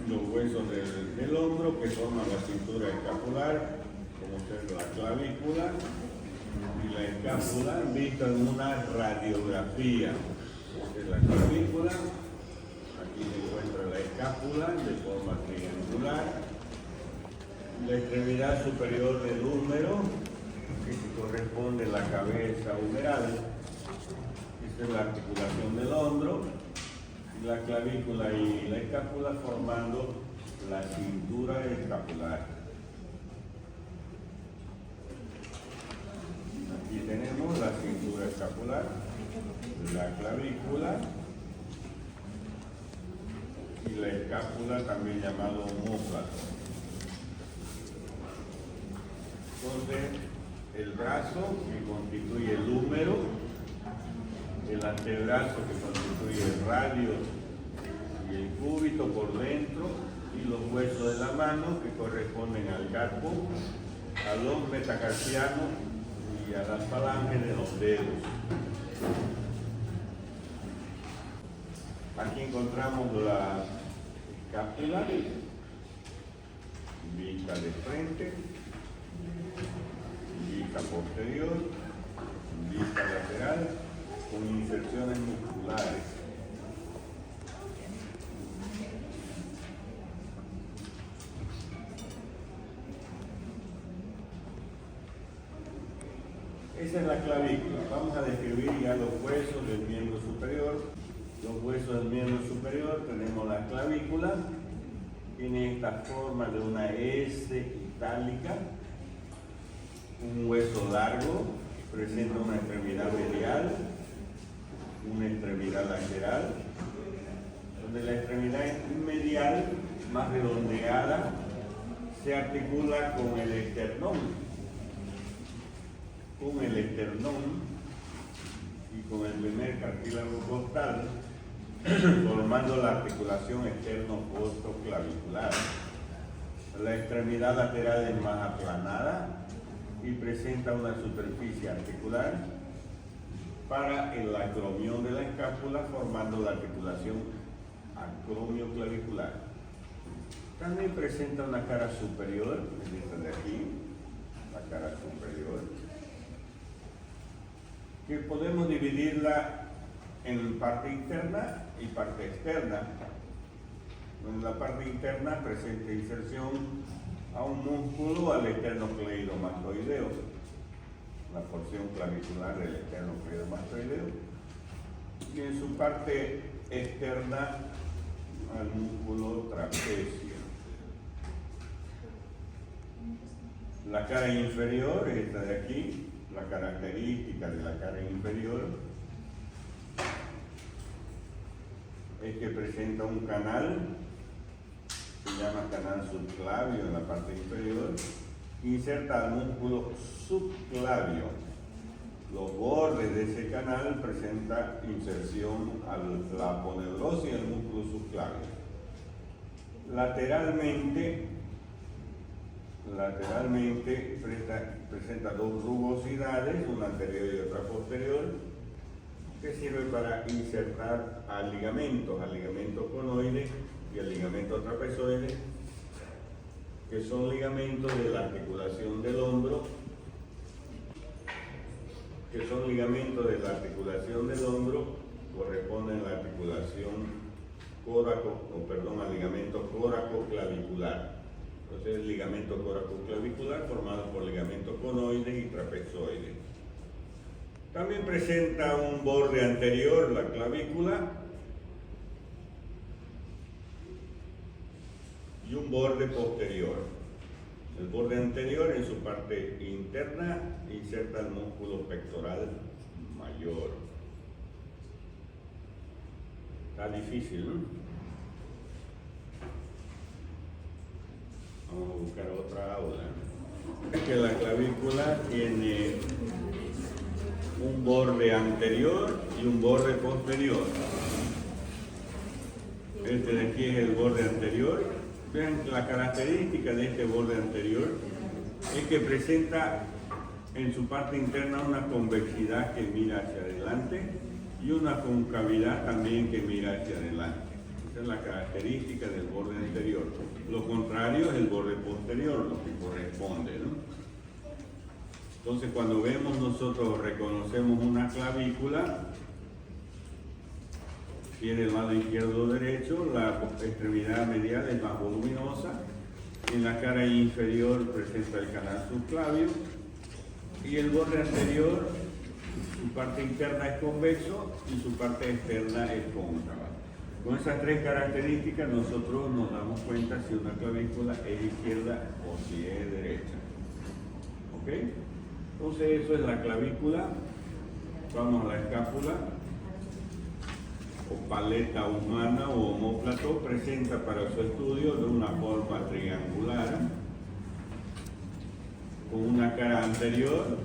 los huesos del hombro que forman la cintura escapular, como ser la clavícula y la escápula, vista en una radiografía. Esta es la clavícula, aquí se encuentra la escápula de forma triangular, la extremidad superior del húmero, que corresponde a la cabeza humeral. Esta es la articulación del hombro, la clavícula y la escápula formando la cintura escapular. Aquí tenemos la cintura escapular, la clavícula y la escápula, también llamado omóplato. Entonces, el brazo que constituye el húmero, el antebrazo que constituye el radio y el cúbito por dentro, y los huesos de la mano que corresponden al carpo, a los metacarpianos y a las falanges de los dedos. Aquí encontramos la escápula, vista de frente, vista posterior, vista lateral, con inserciones musculares. Esa es la clavícula. Vamos a describir ya los huesos del miembro superior. Los huesos del miembro superior, tenemos la clavícula, tiene esta forma de una S itálica, un hueso largo, presenta una extremidad medial, una extremidad lateral, donde la extremidad medial, más redondeada, se articula con el esternón y con el primer cartílago costal, formando la articulación externo-costoclavicular. La extremidad lateral es más aplanada y presenta una superficie articular para el acromión de la escápula, formando la articulación acromioclavicular. También presenta una cara superior, esta de aquí, la cara superior, que podemos dividirla en parte interna y parte externa. En la parte interna presenta inserción a un músculo, al esternocleidomastoideo, la porción clavicular del esternocleidomastoideo, y en su parte externa al músculo trapecio. La cara inferior, esta de aquí, la característica de la cara inferior es que presenta un canal, se llama canal subclavio en la parte inferior, inserta al músculo subclavio. Los bordes de ese canal presentan inserción a la aponeurosis del músculo subclavio. Lateralmente presenta dos rugosidades, una anterior y otra posterior, que sirve para insertar a ligamentos, al ligamento conoide y al ligamento trapezoide, que son ligamentos de la articulación del hombro, corresponden a la articulación al ligamento córaco-clavicular. Entonces el ligamento córaco-clavicular formado por ligamento conoide y trapezoide. También presenta un borde anterior, la clavícula, y un borde posterior. El borde anterior en su parte interna inserta el músculo pectoral mayor. Está difícil, ¿no? Vamos a buscar otra aula. Es que la clavícula tiene un borde anterior y un borde posterior. Este de aquí es el borde anterior. Vean la característica de este borde anterior es que presenta en su parte interna una convexidad que mira hacia adelante y una concavidad también que mira hacia adelante. Esa es la característica del borde anterior. Lo contrario es el borde posterior, lo que corresponde, ¿no? Entonces, cuando vemos nosotros, reconocemos una clavícula, tiene el lado izquierdo o derecho, la extremidad medial es más voluminosa, en la cara inferior presenta el canal subclavio y el borde anterior, su parte interna es convexo y su parte externa es cóncava. Con esas tres características nosotros nos damos cuenta si una clavícula es izquierda o si es derecha. ¿Ok? Entonces eso es la clavícula. Vamos a la escápula o paleta humana o omóplato. Presenta para su estudio de una forma triangular con una cara anterior,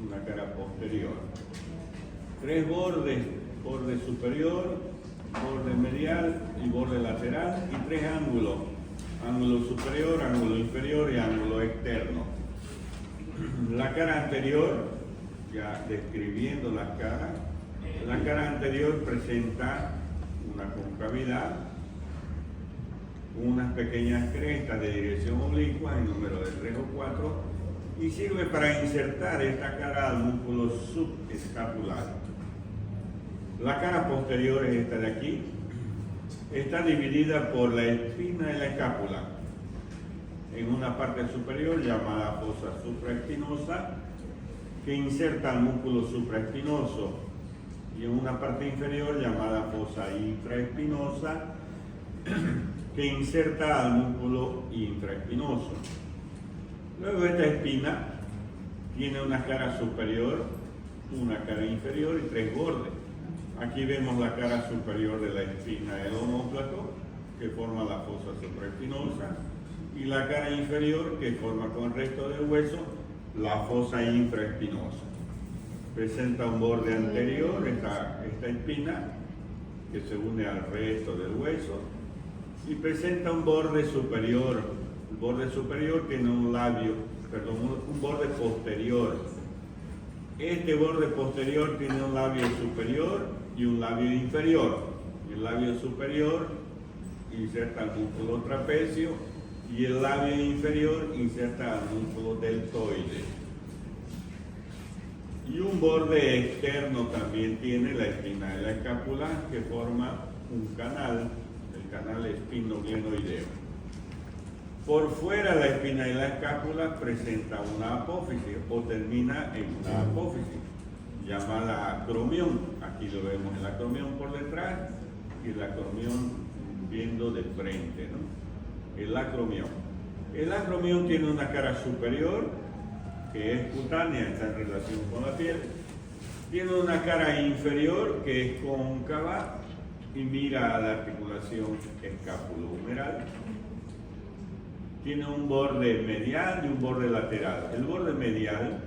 una cara posterior. Tres bordes: borde superior, borde medial y borde lateral, y tres ángulos: ángulo superior, ángulo inferior y ángulo externo. La cara anterior, ya describiendo la cara anterior presenta una concavidad, unas pequeñas crestas de dirección oblicua en número de 3 o 4, y sirve para insertar esta cara al músculo subescapular. La cara posterior es esta de aquí. Está dividida por la espina de la escápula en una parte superior llamada fosa supraespinosa, que inserta al músculo supraespinoso, y en una parte inferior llamada fosa infraespinosa, que inserta al músculo infraespinoso. Luego esta espina tiene una cara superior, una cara inferior y tres bordes. Aquí vemos la cara superior de la espina del omóplato, que forma la fosa supraespinosa, y la cara inferior, que forma con el resto del hueso la fosa infraespinosa. Presenta un borde anterior, esta espina, que se une al resto del hueso, y presenta un borde superior. El borde superior tiene un borde posterior. Este borde posterior tiene un labio superior y un labio inferior. El labio superior inserta el músculo trapecio y el labio inferior inserta el músculo deltoide. Y un borde externo también tiene la espina de la escápula, que forma un canal, el canal espinoglenoideo. Por fuera la espina de la escápula presenta una apófisis o termina en una apófisis llamada acromión. Aquí lo vemos el acromión por detrás y el acromión viendo de frente, ¿no? El acromión. El acromión tiene una cara superior que es cutánea, está en relación con la piel. Tiene una cara inferior que es cóncava y mira a la articulación escápulo-humeral. Tiene un borde medial y un borde lateral. El borde medial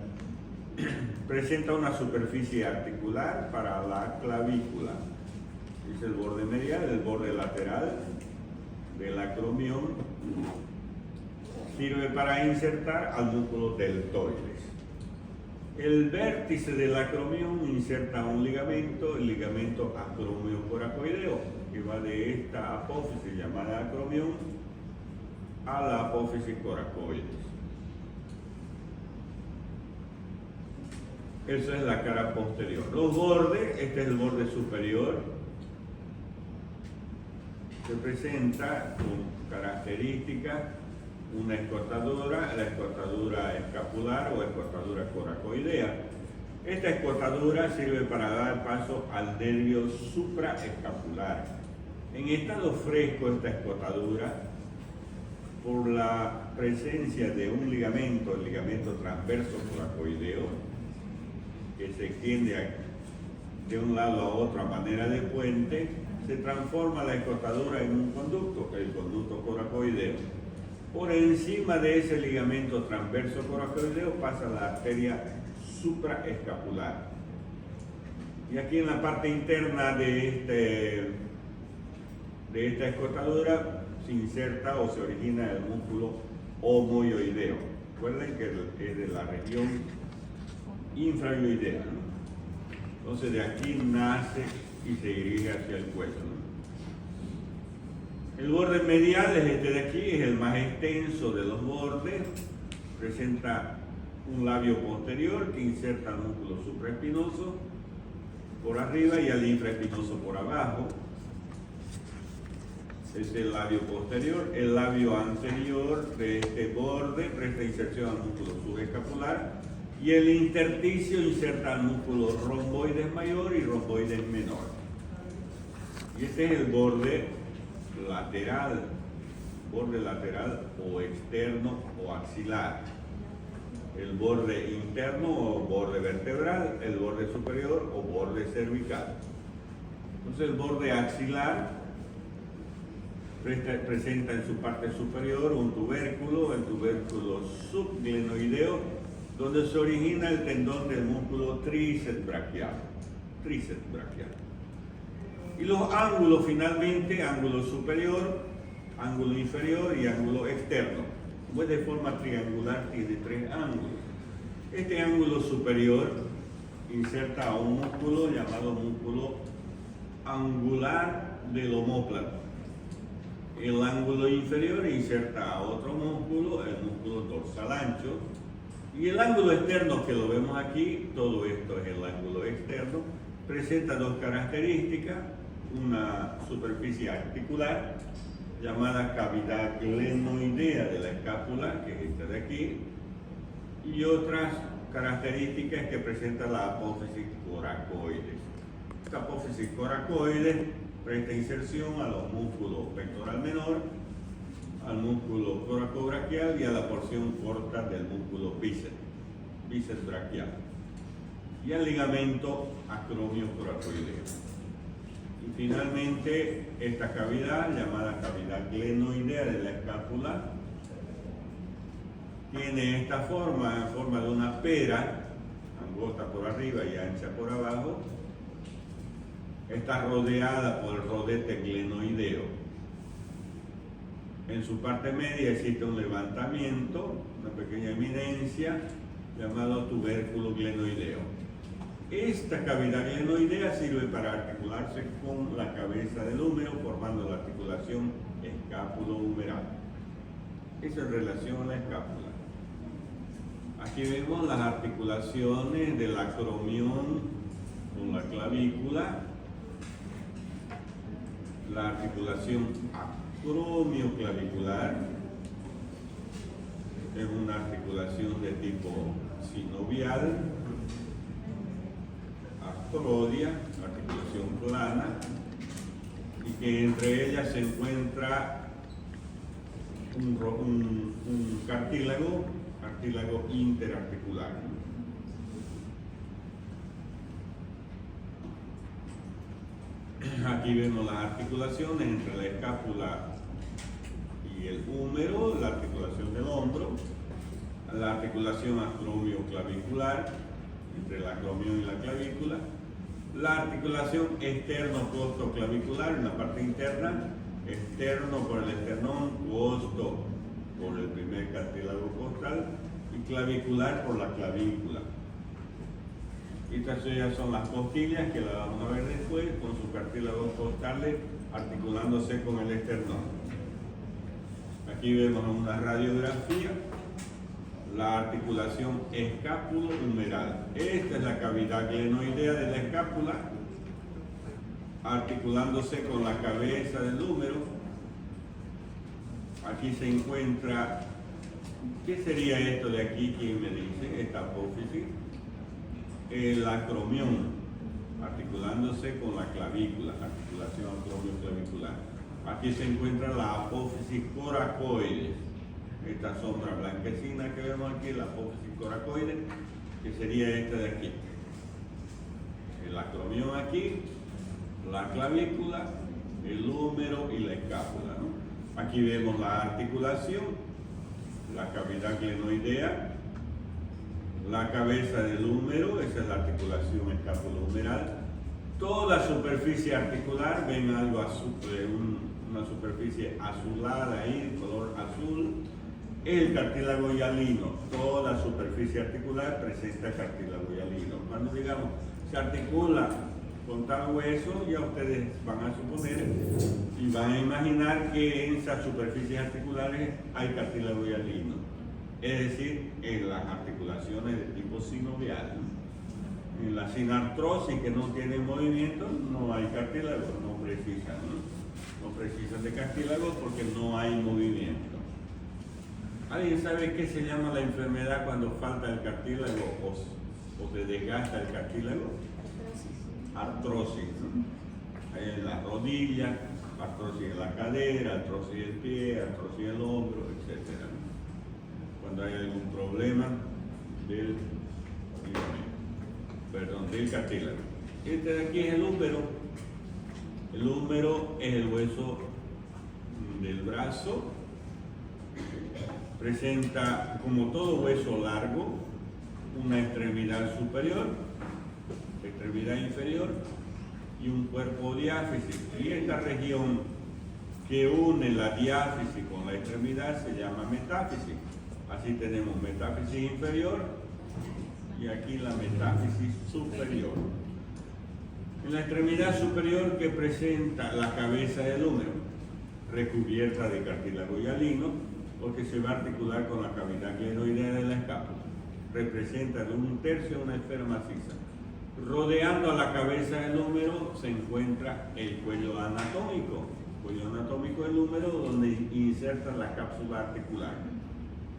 presenta una superficie articular para la clavícula. Es el borde medial. El borde lateral del acromión sirve para insertar al músculo deltoides. El vértice del acromión inserta un ligamento, el ligamento acromiocoracoideo, que va de esta apófisis llamada acromión a la apófisis coracoides. Esa es la cara posterior. Los bordes, este es el borde superior, que presenta con características una escotadura, la escotadura escapular o escotadura coracoidea. Esta escotadura sirve para dar paso al nervio supraescapular. En estado fresco, esta escotadura, por la presencia de un ligamento, el ligamento transverso coracoideo, que se extiende de un lado a otro a manera de puente, se transforma la escotadura en un conducto, el conducto coracoideo. Por encima de ese ligamento transverso coracoideo pasa la arteria supraescapular. Y aquí en la parte interna de esta escotadura se inserta o se origina el músculo omoioideo. Recuerden que es de la región infraioidea, ¿no? Entonces de aquí nace y se dirige hacia el cuello, ¿no? El borde medial es este de aquí, es el más extenso de los bordes. Presenta un labio posterior que inserta el músculo supraespinoso por arriba y el infraespinoso por abajo. Es el labio posterior. El labio anterior de este borde presta inserción al músculo subescapular y el intersticio inserta al músculo romboides mayor y romboides menor. Y este es el borde lateral o externo o axilar. El borde interno o borde vertebral, el borde superior o borde cervical. Entonces el borde axilar presenta en su parte superior un tubérculo, el tubérculo subglenoideo, donde se origina el tendón del músculo tríceps braquial. Y los ángulos finalmente, ángulo superior, ángulo inferior y ángulo externo. Pues de forma triangular tiene 3 ángulos. Este ángulo superior inserta a un músculo llamado músculo angular del omóplato. El ángulo inferior inserta a otro músculo, el músculo dorsal ancho. Y el ángulo externo que lo vemos aquí, todo esto es el ángulo externo, presenta 2 características. Una superficie articular llamada cavidad glenoidea de la escápula, que es esta de aquí, y otras características que presenta la apófisis coracoides. Esta apófisis coracoides presta inserción a los músculos pectoral menor, al músculo coracobraquial y a la porción corta del músculo bíceps braquial, y al ligamento acromio coracoideo. Y finalmente, esta cavidad, llamada cavidad glenoidea de la escápula, tiene esta forma, en forma de una pera, angosta por arriba y ancha por abajo. Está rodeada por el rodete glenoideo. En su parte media existe un levantamiento, una pequeña eminencia, llamado tubérculo glenoideo. Esta cavidad glenoidea sirve para articularse con la cabeza del húmero, formando la articulación escápulo-humeral. Esa es en relación a la escápula. Aquí vemos las articulaciones del acromión con la clavícula, la articulación acromioclavicular, es una articulación de tipo sinovial, acrodia, articulación plana, y que entre ellas se encuentra un cartílago interarticular. Aquí vemos las articulaciones entre la escápula y el húmero, la articulación del hombro, la articulación acromioclavicular entre el acromión y la clavícula, la articulación externo-costoclavicular en la parte interna, externo por el esternón, costo por el primer cartílago costal y clavicular por la clavícula. Estas ya son las costillas, que las vamos a ver después, con sus cartílagos costales articulándose con el esternón. Aquí vemos una radiografía, la articulación escápulo-humeral. Esta es la cavidad glenoidea de la escápula, articulándose con la cabeza del húmero. Aquí se encuentra, ¿qué sería esto de aquí? ¿Quién me dice? Esta apófisis. El acromión, articulándose con la clavícula, articulación acromioclavicular. Aquí se encuentra la apófisis coracoides, esta sombra blanquecina que vemos aquí, la apófisis coracoides, que sería esta de aquí. El acromión aquí, la clavícula, el húmero y la escápula, ¿no? Aquí vemos la articulación, la cavidad glenoidea, la cabeza del húmero, esa es la articulación escápulo-humeral. Toda superficie articular, ven algo azul, una superficie azulada ahí, de color azul, el cartílago hialino. Toda superficie articular presenta cartílago hialino. Cuando digamos se articula con tal hueso, ya ustedes van a suponer y van a imaginar que en esas superficies articulares hay cartílago hialino, es decir, en las articulaciones de tipo sinovial. En la sinartrosis, que no tiene movimiento, no hay cartílago, no precisan de cartílago porque no hay movimiento. ¿Alguien sabe qué se llama la enfermedad cuando falta el cartílago o se desgasta el cartílago? Artrosis, ¿no? En la rodilla, artrosis en la cadera, artrosis del pie, artrosis del hombro, etc. Cuando hay algún problema del cartílago. Este de aquí es el húmero. El húmero es el hueso del brazo. Presenta, como todo hueso largo, una extremidad superior, extremidad inferior y un cuerpo diáfisis. Y esta región que une la diáfisis con la extremidad se llama metáfisis. Así tenemos metáfisis inferior y aquí la metáfisis superior. En la extremidad superior, que presenta la cabeza del húmero, recubierta de cartílago hialino, porque se va a articular con la cavidad glenoidea de la escápula. Representa de 1/3 una esfera maciza. Rodeando a la cabeza del húmero se encuentra el cuello anatómico del húmero, donde inserta la cápsula articular.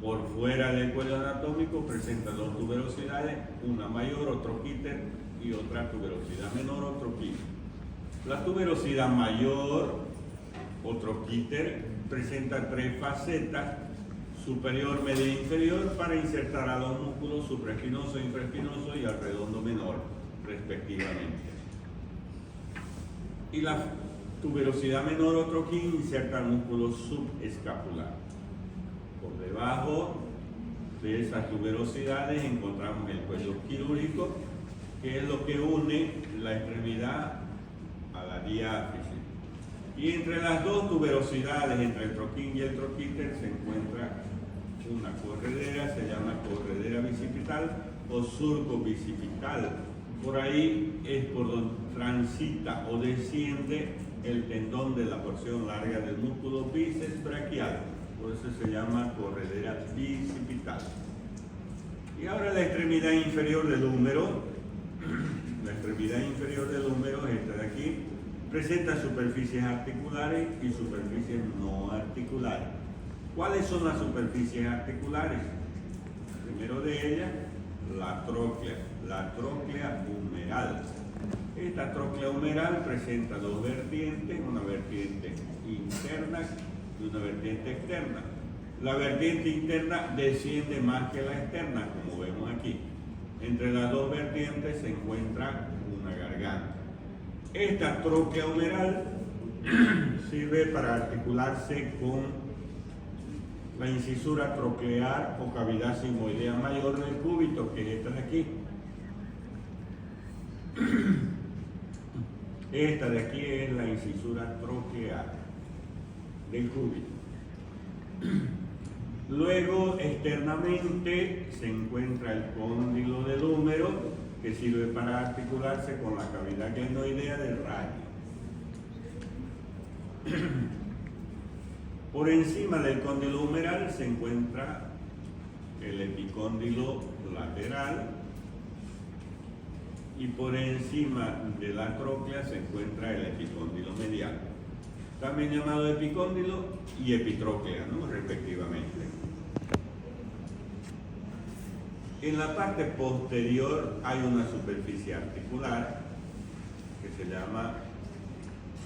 Por fuera del cuello anatómico presenta 2 tuberosidades, una mayor o troquíter y otra tuberosidad menor o troquíter. La tuberosidad mayor o troquíter presenta 3 facetas, superior, media e inferior, para insertar a los músculos supraespinoso, infraespinoso y al redondo menor, respectivamente. Y la tuberosidad menor o troquín inserta el músculo subescapular. Por debajo de esas tuberosidades encontramos el cuello quirúrgico, que es lo que une la extremidad a la diáfisis. Y entre las 2 tuberosidades, entre el troquín y el troquíter, se encuentra una corredera, se llama corredera bicipital o surco bicipital. Por ahí es por donde transita o desciende el tendón de la porción larga del músculo bíceps braquial. Por eso se llama corredera bicipital. Y ahora la extremidad inferior del húmero. La extremidad inferior del húmero es esta de aquí. Presenta superficies articulares y superficies no articulares. ¿Cuáles son las superficies articulares? Primero de ellas, la tróclea humeral. Esta tróclea humeral presenta 2 vertientes, una vertiente interna y una vertiente externa. La vertiente interna desciende más que la externa, como vemos aquí. Entre las 2 vertientes se encuentra una garganta. Esta tróclea humeral sirve para articularse con la incisura troclear o cavidad sigmoidea mayor del cúbito, que es esta de aquí. Esta de aquí es la incisura troclear del cúbito. Luego, externamente, se encuentra el cóndilo del húmero, que sirve para articularse con la cavidad glenoidea del radio. Por encima del cóndilo humeral se encuentra el epicóndilo lateral y por encima de la tróclea se encuentra el epicóndilo medial, también llamado epicóndilo y epitróclea, ¿no? Respectivamente. En la parte posterior hay una superficie articular que se llama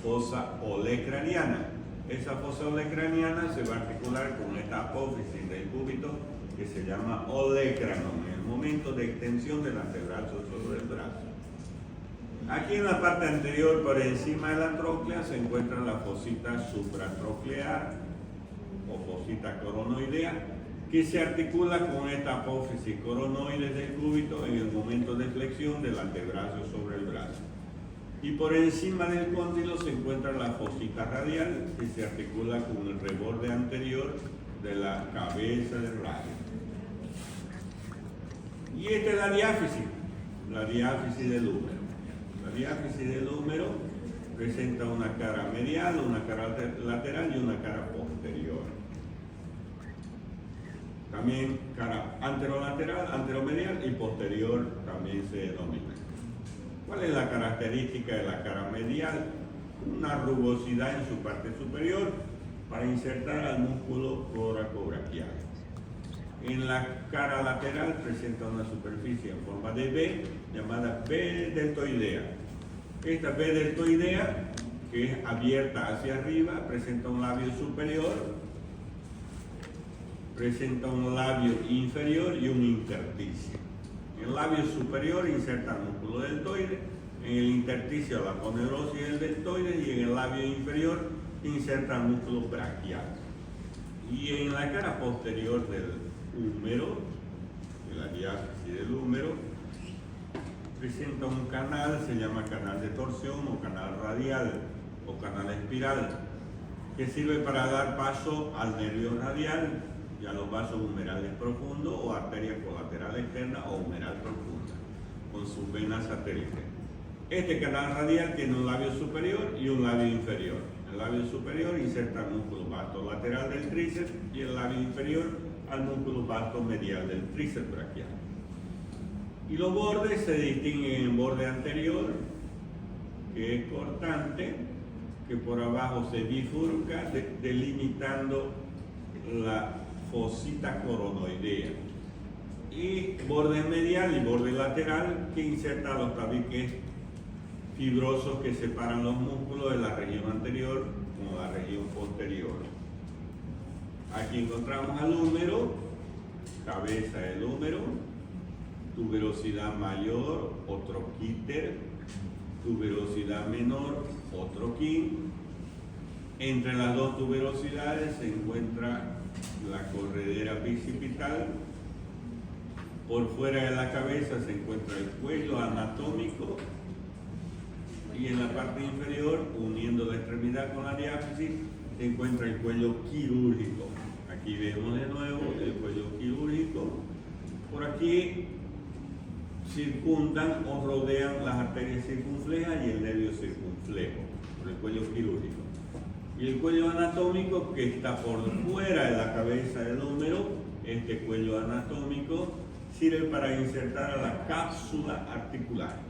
fosa olecraniana. Esa fosa olecraniana se va a articular con esta apófisis del cúbito que se llama olecranon, en el momento de extensión del antebrazo sobre el brazo. Aquí en la parte anterior, por encima de la tróclea, se encuentra la fosita supratroclear o fosita coronoidea, que se articula con esta apófisis coronoide del cúbito en el momento de flexión del antebrazo sobre el brazo. Y por encima del cóndilo se encuentra la fosita radial, que se articula con el reborde anterior de la cabeza del radio. Y esta es la diáfisis del húmero. La diáfisis del húmero presenta una cara medial, una cara lateral y una cara posterior. También cara anterolateral, anteromedial y posterior también se denomina. ¿Cuál es la característica de la cara medial? Una rugosidad en su parte superior para insertar al músculo coracobraquial. En la cara lateral presenta una superficie en forma de V llamada V deltoidea. Esta V deltoidea, que es abierta hacia arriba, presenta un labio superior, presenta un labio inferior y un intersticio. En el labio superior inserta el músculo deltoide, en el intersticio la aponeurosis del deltoide y en el labio inferior inserta el músculo braquial. Y en la cara posterior del húmero, de la diáfisis del húmero, presenta un canal, se llama canal de torsión o canal radial o canal espiral, que sirve para dar paso al nervio radial y a los vasos humerales profundos o arteria colateral externa o humeral profunda, con sus venas satélites. Este canal radial tiene un labio superior y un labio inferior. El labio superior inserta el músculo vasto lateral del tríceps y el labio inferior al músculo vasto medial del tríceps braquial. Y los bordes se distinguen en borde anterior, que es cortante, que por abajo se bifurca, delimitando la fosita coronoidea. Y borde medial y borde lateral, que inserta los tabiques fibrosos que separan los músculos de la región anterior con la región posterior. Aquí encontramos al húmero, cabeza del húmero, tuberosidad mayor o troquíter, tuberosidad menor o troquín. Entre las dos tuberosidades se encuentra la corredera bicipital. Por fuera de la cabeza se encuentra el cuello anatómico y en la parte inferior, uniendo la extremidad con la diáfisis, se encuentra el cuello quirúrgico. Aquí vemos de nuevo el cuello quirúrgico. Por aquí circundan o rodean las arterias circunflejas y el nervio circunflejo, por el cuello quirúrgico. Y el cuello anatómico, que está por fuera de la cabeza del húmero, este cuello anatómico sirve para insertar a la cápsula articular.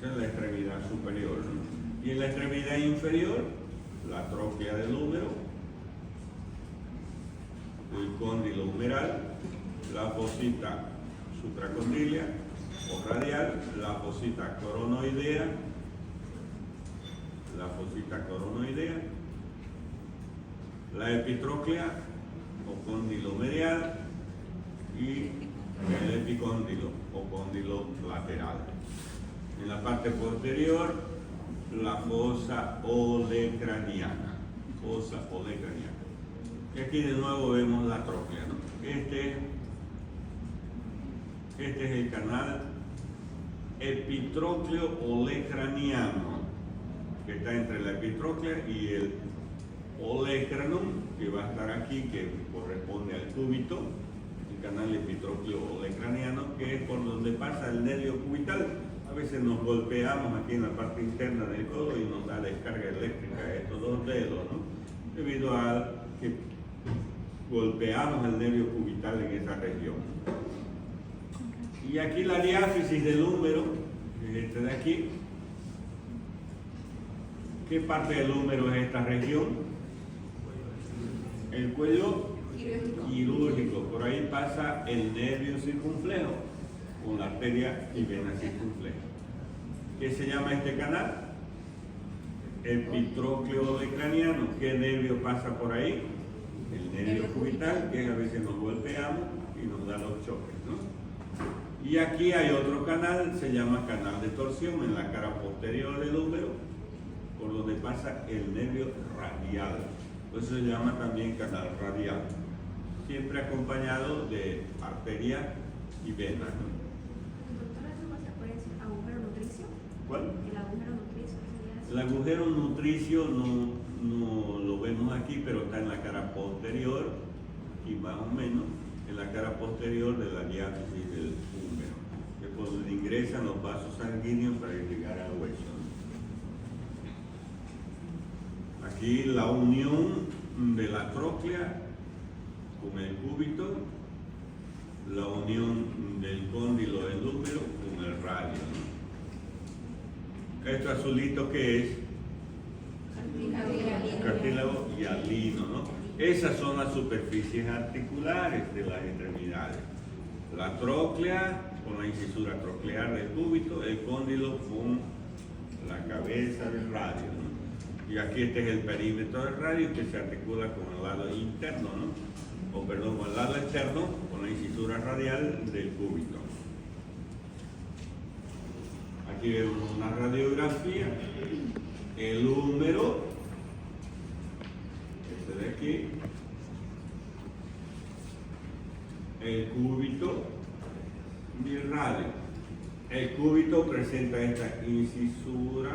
Esa es la extremidad superior, ¿no? Y en la extremidad inferior, la tróquea del húmero, el cóndilo humeral, la fosita supracondilia o radial, la fosita coronoidea, la epitróclea o cóndilo medial y el epicóndilo o cóndilo lateral. En la parte posterior, la fosa olecraniana. Y aquí de nuevo vemos la tróclea, ¿no? Este es el canal epitrócleo olecraniano, que está entre la epitróclea y el olecranum, que va a estar aquí, que corresponde al cúbito, el canal epitrócleo olecraniano, que es por donde pasa el nervio cubital. A veces nos golpeamos aquí en la parte interna del codo y nos da descarga eléctrica de estos dos dedos, ¿no? Debido a que golpeamos el nervio cubital en esa región. Y aquí la diáfisis del húmero, que es este de aquí. ¿Qué parte del húmero es esta región? El cuello quirúrgico. Por ahí pasa el nervio circunflejo con la arteria y vena circunfleja. ¿Qué se llama este canal? Epitrócleo olecraniano. ¿Qué nervio pasa por ahí? El nervio cubital, que a veces nos golpeamos y nos da los choques, ¿no? Y aquí hay otro canal, se llama canal de torsión, en la cara posterior del húmero, por donde pasa el nervio radial. Por eso se llama también canal radial, siempre acompañado de arteria y vena, ¿no? Doctora, ¿eso no se puede decir agujero nutricio? ¿Cuál? El agujero nutricio. El agujero nutricio no lo vemos aquí, pero está en la cara posterior y más o menos en la cara posterior de la diáfisis del húmero, que por donde ingresan los vasos sanguíneos para irrigar al hueso. Aquí la unión de la tróclea con el cúbito, la unión del cóndilo del útero con el radio. Esto azulito que es cartílago y alino, ¿no? Esas son las superficies articulares de las extremidades. La tróclea con la incisura troclear del cúbito, el cóndilo con la cabeza del radio, ¿no? Y aquí este es el perímetro del radio que se articula con el lado interno, ¿no? O perdón, con el lado externo con la incisura radial del cúbito. Aquí vemos una radiografía, el húmero, este de aquí, el cúbito y el radio. El cúbito presenta esta incisura,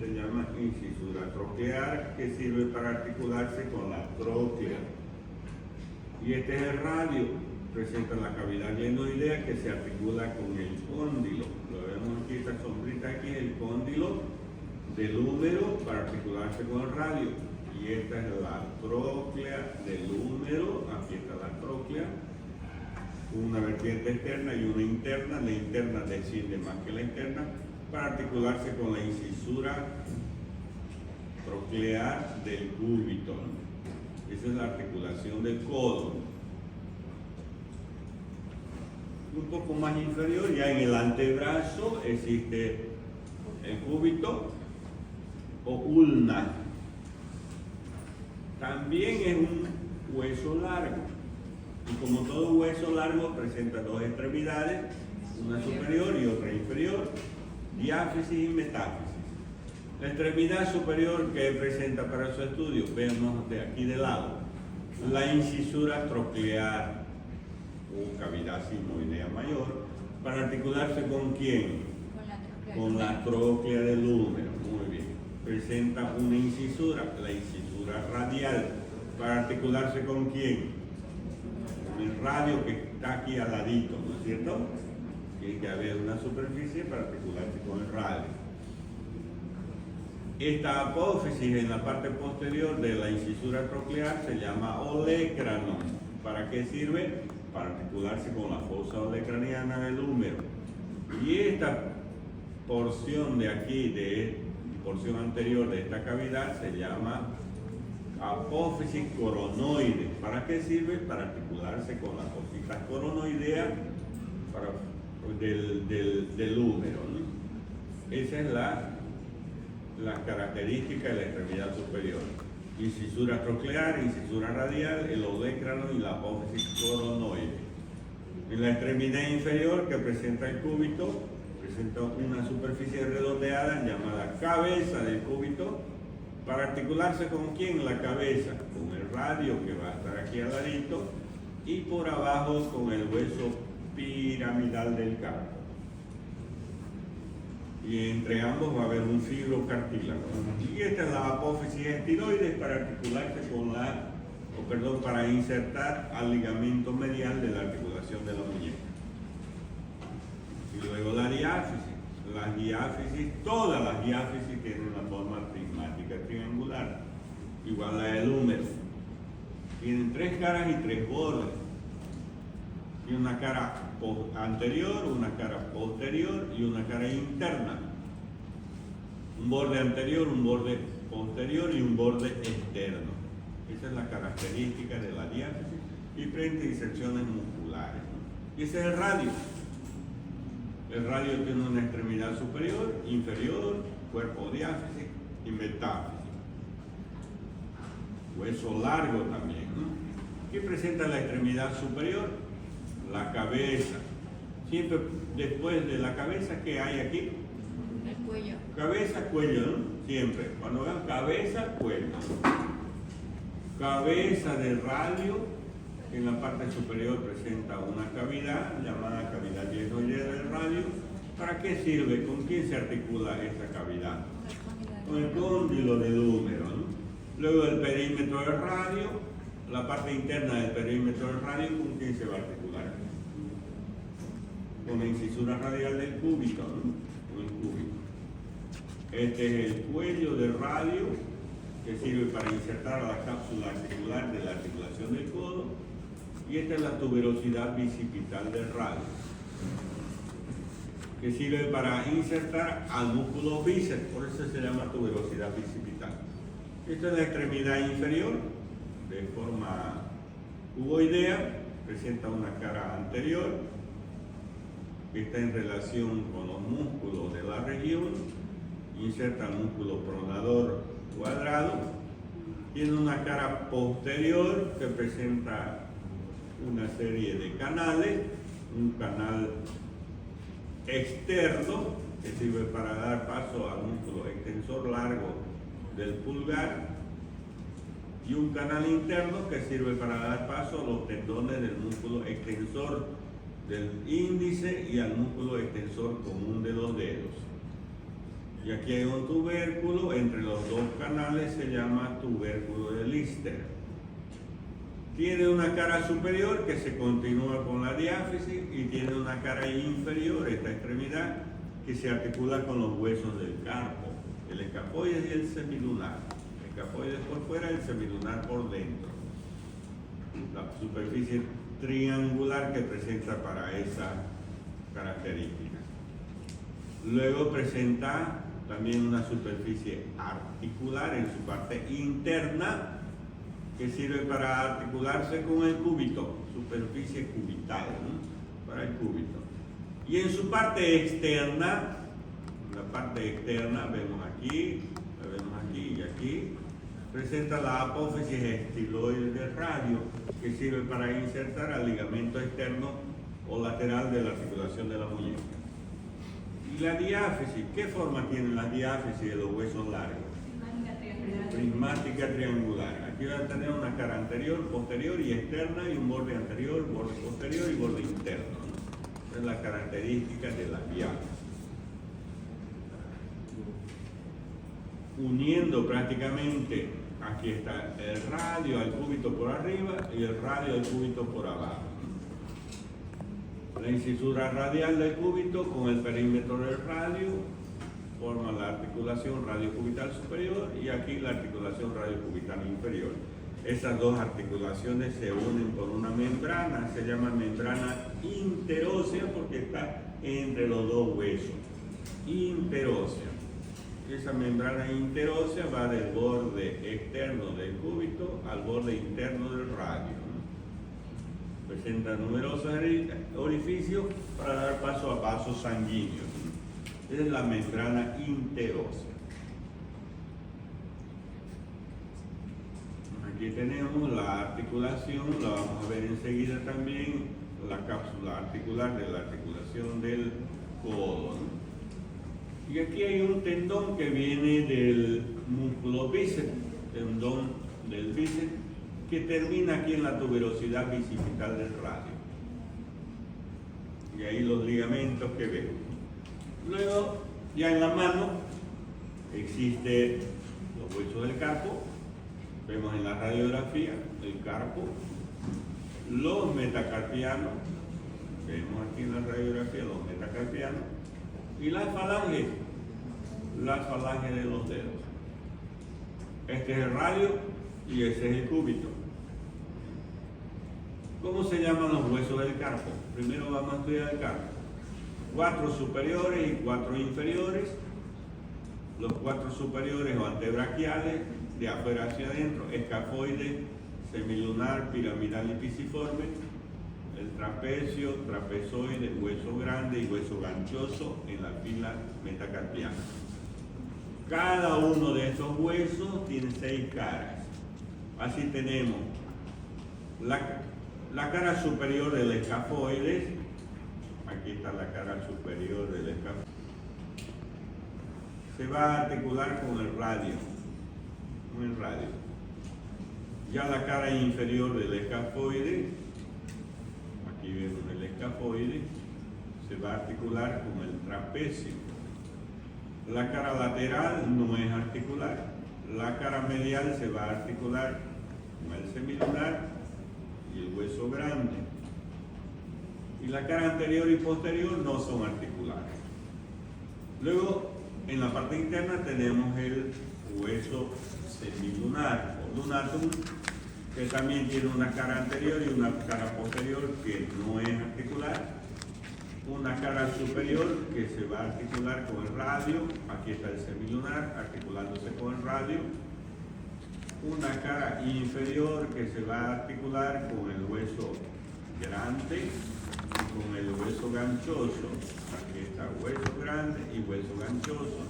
se llama incisura troclear, que sirve para articularse con la tróclea. Y este es el radio, presenta la cavidad glenoidea que se articula con el cóndilo. Lo vemos aquí, esta sombrita aquí, el cóndilo del húmero para articularse con el radio. Y esta es la tróclea del húmero, aquí está la tróclea, una vertiente externa y una interna. La interna desciende más que la interna para articularse con la incisura troclear del cúbito. Esa es la articulación del codo. Un poco más inferior, ya en el antebrazo, existe el cúbito o ulna. También es un hueso largo. Y como todo hueso largo presenta dos extremidades, una superior y otra inferior, diáfisis y metáfisis. La extremidad superior que presenta para su estudio, veamos de aquí de lado, la incisura troclear o cavidad sigmoidea mayor, para articularse con quién? Con la tróclea del húmero. Muy bien. Presenta una incisura, la incisura radial, para articularse con quién? El radio que está aquí al ladito, ¿no es cierto? Tiene que haber una superficie para articularse con el radio. Esta apófisis en la parte posterior de la incisura troclear se llama olecrano. ¿Para qué sirve? Para articularse con la fosa olecraniana del húmero. Y esta porción de aquí, porción anterior de esta cavidad, se llama apófisis coronoide. ¿Para qué sirve? Para articularse con las cositas coronoideas del húmero, ¿no? Esa es la característica de la extremidad superior. Incisura troclear, incisura radial, el olecrano y la apófisis coronoide. En la extremidad inferior, que presenta el cúbito, presenta una superficie redondeada llamada cabeza del cúbito, para articularse con quién? La cabeza, con el radio que va a estar aquí al ladito, y por abajo con el hueso piramidal del carpo. Y entre ambos va a haber un fibrocartílago. Y esta es la apófisis estiloides para articularse con para insertar al ligamento medial de la articulación de la muñeca. Y luego la diáfisis. Las diáfisis, todas las diáfisis tienen una forma prismática triangular, igual a la del húmero. Tienen tres caras y tres bordes. Y una cara anterior, una cara posterior y una cara interna. Un borde anterior, un borde posterior y un borde externo. Esa es la característica de la diáfisis y frente a inserciones musculares, ¿no? Y ese es el radio. El radio tiene una extremidad superior, inferior, cuerpo diáfisis y metáfisis. Hueso largo también, ¿no? ¿Qué presenta la extremidad superior? La cabeza. Siempre después de la cabeza, ¿qué hay aquí? El cuello. Cabeza, cuello, ¿no? Siempre. Cuando vean cabeza, cuello. Cabeza del radio, en la parte superior presenta una cavidad llamada cavidad glenoidea del radio. ¿Para qué sirve? ¿Con quién se articula esa cavidad? Con el cóndilo del húmero, ¿no? Luego el perímetro del radio, la parte interna del perímetro del radio, ¿con quién se va a articular? con la incisura radial del cúbito, ¿no? Con el cúbito. Este es el cuello del radio que sirve para insertar a la cápsula articular de la articulación del codo, y esta es la tuberosidad bicipital del radio, que sirve para insertar al músculo bíceps, por eso se llama tuberosidad bicipital. Esta es la extremidad inferior, de forma cuboidea, presenta una cara anterior, que está en relación con los músculos de la región, inserta el músculo pronador cuadrado, tiene una cara posterior que presenta una serie de canales, un canal externo que sirve para dar paso al músculo extensor largo del pulgar, y un canal interno que sirve para dar paso a los tendones del músculo extensor del índice y al músculo extensor común de los dedos. Y aquí hay un tubérculo entre los dos canales, se llama tubérculo de Lister. Tiene una cara superior que se continúa con la diáfisis y tiene una cara inferior, esta extremidad, que se articula con los huesos del carpo, el escafoides y el semilunar. El escafoides por fuera y el semilunar por dentro. La superficie triangular que presenta para esa característica. Luego presenta también una superficie articular en su parte interna, que sirve para articularse con el cúbito, superficie cubital, ¿no? Para el cúbito. Y en su parte externa, la parte externa, vemos aquí y aquí, presenta la apófisis estiloide del radio, que sirve para insertar al ligamento externo o lateral de la articulación de la muñeca. Y la diáfisis, ¿qué forma tienen las diáfisis de los huesos largos? Prismática triangular. Aquí va a tener una cara anterior, posterior y externa, y un borde anterior, borde posterior y borde interno. Esa es la característica de las diáfisis. Uniendo prácticamente, aquí está el radio al cúbito por arriba y el radio al cúbito por abajo. La incisura radial del cúbito con el perímetro del radio forma la articulación radiocubital superior, y aquí la articulación radiocubital inferior. Esas dos articulaciones se unen por una membrana, se llama membrana interósea porque está entre los dos huesos. Interósea. Esa membrana interósea va del borde externo del cúbito al borde interno del radio. Presenta numerosos orificios para dar paso a vasos sanguíneos. Esa es la membrana interósea. Aquí tenemos la articulación, la vamos a ver enseguida también, la cápsula articular de la articulación del codo, ¿no? Y aquí hay un tendón que viene del músculo bíceps, tendón del bíceps, que termina aquí en la tuberosidad bicipital del radio. Y ahí los ligamentos que vemos. Luego, ya en la mano, existe los huesos del carpo. Vemos en la radiografía el carpo, los metacarpianos. Vemos aquí en la radiografía los metacarpianos. Y las falanges de los dedos. Este es el radio y ese es el cúbito. ¿Cómo se llaman los huesos del carpo? Primero vamos a estudiar el carpo. 4 superiores y 4 inferiores. Los 4 superiores o antebraquiales, de afuera hacia adentro, escafoide, semilunar, piramidal y pisiforme. El trapecio, trapezoide, hueso grande y hueso ganchoso en la fila metacarpiana. Cada uno de estos huesos tiene 6 caras. Así tenemos la cara superior del escafoides. Aquí está la cara superior del escafoides. Se va a articular con el radio. Ya la cara inferior del escafoide, aquí vemos el escafoide, se va a articular con el trapecio. La cara lateral no es articular. La cara medial se va a articular con el semilunar y el hueso grande. Y y la cara anterior y posterior no son articulares. Luego, en la parte interna tenemos el hueso semilunar o lunatum, que también tiene una cara anterior y una cara posterior que no es articular, una cara superior que se va a articular con el radio, aquí está el semilunar articulándose con el radio, una cara inferior que se va a articular con el hueso grande y con el hueso ganchoso, aquí está hueso grande y hueso ganchoso,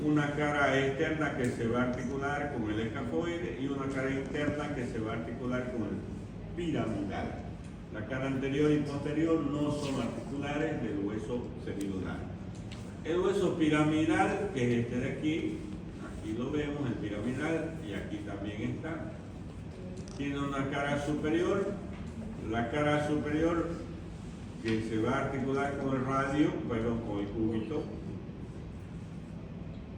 una cara externa que se va a articular con el escafoide y una cara interna que se va a articular con el piramidal. La cara anterior y posterior no son articulares del hueso semilunar. El hueso piramidal, que es este de aquí, aquí lo vemos, el piramidal, y aquí también está, tiene una cara superior, la cara superior que se va a articular con el radio, perdón, con el cúbito.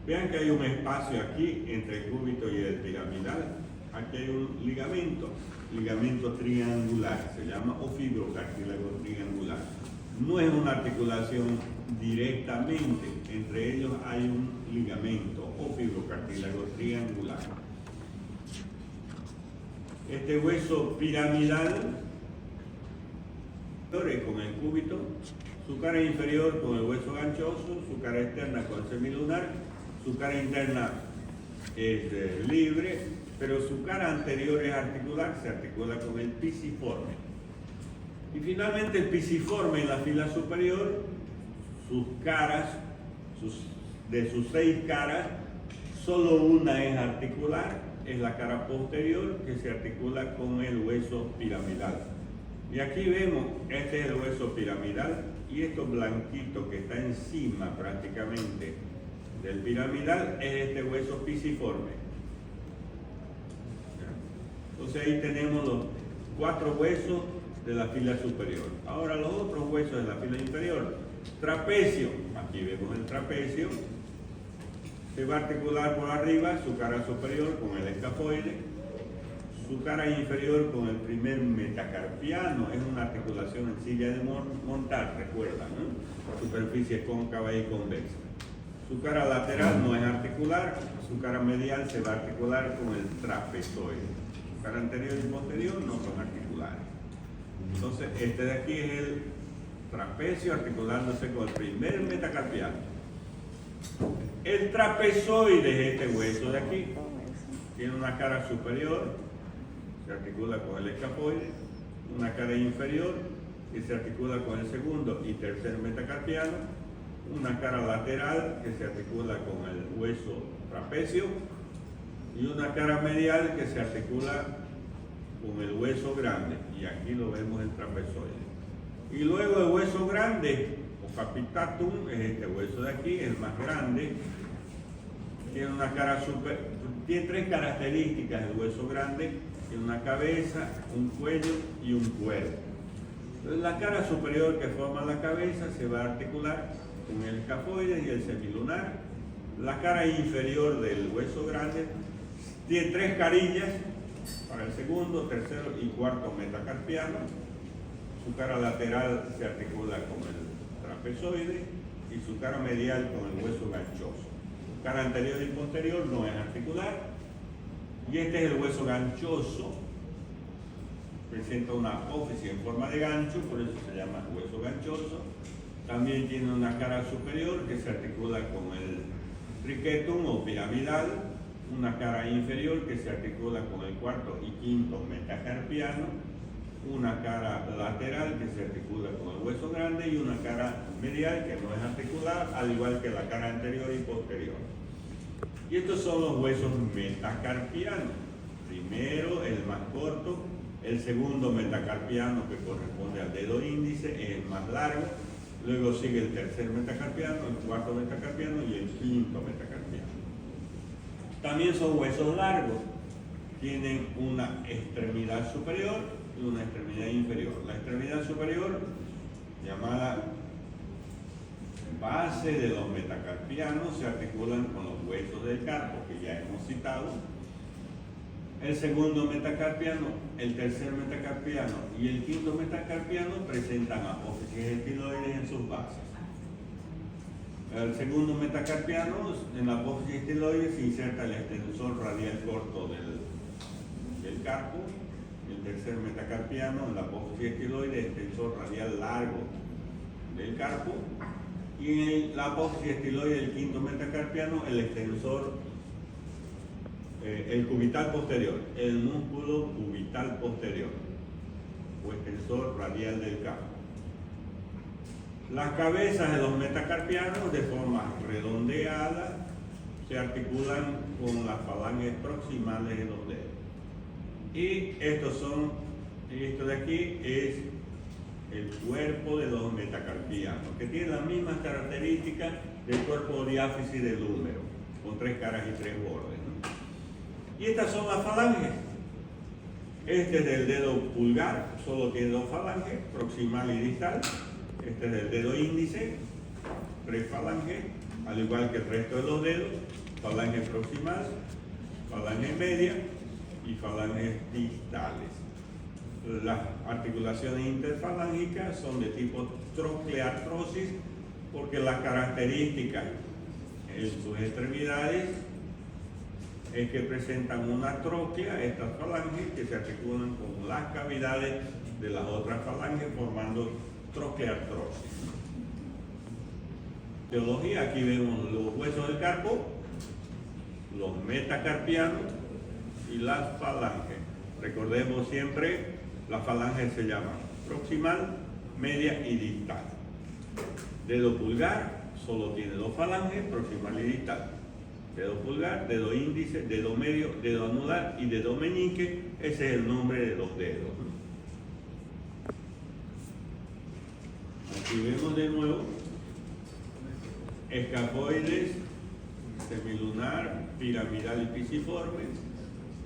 Vean que hay un espacio aquí entre el cúbito y el piramidal. Aquí hay un ligamento triangular, se llama, o fibrocartílago triangular. No es una articulación directamente, entre ellos hay un ligamento o fibrocartílago triangular. Este hueso piramidal con el cúbito, su cara inferior con el hueso ganchoso, su cara externa con el semilunar, su cara interna es libre, pero su cara anterior es articular, se articula con el pisiforme. Y finalmente el pisiforme en la fila superior, sus caras, de sus 6 caras, solo una es articular, es la cara posterior que se articula con el hueso piramidal. Y aquí vemos, este es el hueso piramidal y esto blanquito que está encima prácticamente del piramidal es este hueso pisiforme. Entonces ahí tenemos los 4 huesos de la fila superior. Ahora los otros huesos de la fila inferior. Trapecio, aquí vemos el trapecio, se va a articular por arriba su cara superior con el escafoide, su cara inferior con el primer metacarpiano, es una articulación en silla de montar, recuerdan, ¿no? Superficie cóncava y convexa. Su cara lateral no es articular, su cara medial se va a articular con el trapezoide. Su cara anterior y posterior no son articulares. Entonces, este de aquí es el trapecio articulándose con el primer metacarpiano. El trapezoide es este hueso de aquí. Tiene una cara superior, se articula con el escafoide, una cara inferior que se articula con el segundo y tercer metacarpiano, una cara lateral que se articula con el hueso trapecio y una cara medial que se articula con el hueso grande, y aquí lo vemos el trapezoide. Y luego el hueso grande o capitatum es este hueso de aquí, el más grande, tiene una cara tiene 3 características el hueso grande: tiene una cabeza, un cuello y un cuerpo. Entonces la cara superior que forma la cabeza se va a articular con el escafoide y el semilunar. La cara inferior del hueso grande tiene 3 carillas para el segundo, tercero y cuarto metacarpiano. Su cara lateral se articula con el trapezoide y su cara medial con el hueso ganchoso. Su cara anterior y posterior no es articular. Y este es el hueso ganchoso. Presenta una apófisis en forma de gancho, por eso se llama hueso ganchoso. También tiene una cara superior que se articula con el triquetum o piramidal, una cara inferior que se articula con el cuarto y quinto metacarpiano, una cara lateral que se articula con el hueso grande y una cara medial que no es articular, al igual que la cara anterior y posterior. Y estos son los huesos metacarpianos. Primero, el más corto, el segundo metacarpiano, que corresponde al dedo índice, es el más largo. Luego sigue el tercer metacarpiano, el cuarto metacarpiano y el quinto metacarpiano. También son huesos largos. Tienen una extremidad superior y una extremidad inferior. La extremidad superior, llamada base de los metacarpianos, se articulan con los huesos del carpo, que ya hemos citado. el segundo metacarpiano, el tercer metacarpiano y el quinto metacarpiano presentan apófisis estiloides en sus bases. El segundo metacarpiano, en la apófisis estiloide se inserta el extensor radial corto del carpo. El tercer metacarpiano, en la apófisis estiloide, extensor radial largo del carpo. Y en la apófisis estiloide del quinto metacarpiano, el extensor, el cubital posterior, el músculo cubital posterior o extensor radial del carpo. Las cabezas de los metacarpianos, de forma redondeada, se articulan con las falanges proximales de los dedos. Y esto de aquí es el cuerpo de los metacarpianos, que tiene las mismas características del cuerpo diáfisis del húmero, con 3 caras y 3 bordes, ¿no? Y estas son las falanges. Este es del dedo pulgar, solo tiene 2 falanges, proximal y distal. Este es del dedo índice, 3 falanges, al igual que el resto de los dedos, falange proximal, falange media y falanges distales. Las articulaciones interfalángicas son de tipo trocleartrosis porque las características en sus extremidades es que presentan una tróclea, estas falanges, que se articulan con las cavidades de las otras falanges formando trocleartrosis. Teología, aquí vemos los huesos del carpo, los metacarpianos y las falanges. Recordemos siempre, las falanges se llaman proximal, media y distal. Dedo pulgar solo tiene 2 falanges, proximal y distal. Dedo pulgar, dedo índice, dedo medio, dedo anular y dedo meñique, ese es el nombre de los dedos. Aquí vemos de nuevo escafoides, semilunar, piramidal y pisiforme,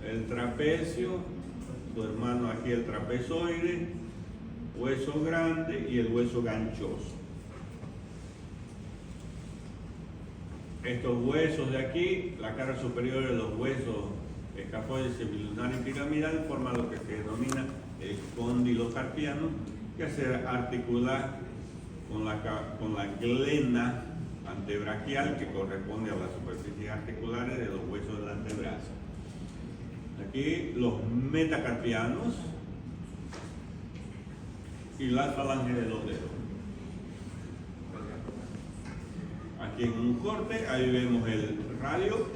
el trapecio, su hermano aquí el trapezoide, hueso grande y el hueso ganchoso. Estos huesos de aquí, la cara superior de los huesos escafoides, semilunar y piramidal, forman lo que se denomina el cóndilo carpiano, que se articula con la glena antebraquial, que corresponde a las superficies articulares de los huesos del antebrazo. Aquí los metacarpianos y las falanges de los dedos. Aquí en un corte, ahí vemos el radio.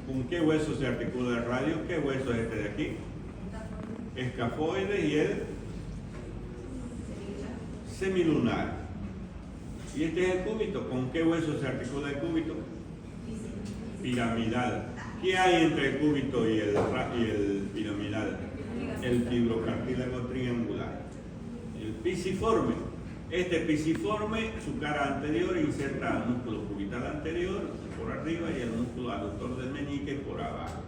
¿Con qué hueso se articula el radio? ¿Qué hueso es este de aquí? Escafoide y el semilunar. Y este es el cúbito. ¿Con qué hueso se articula el cúbito? Piramidal. ¿Qué hay entre el cúbito y el piramidal? El fibrocartílago triangular. El pisiforme. Este pisiforme, su cara anterior inserta el músculo cubital anterior por arriba y el músculo aductor del meñique por abajo.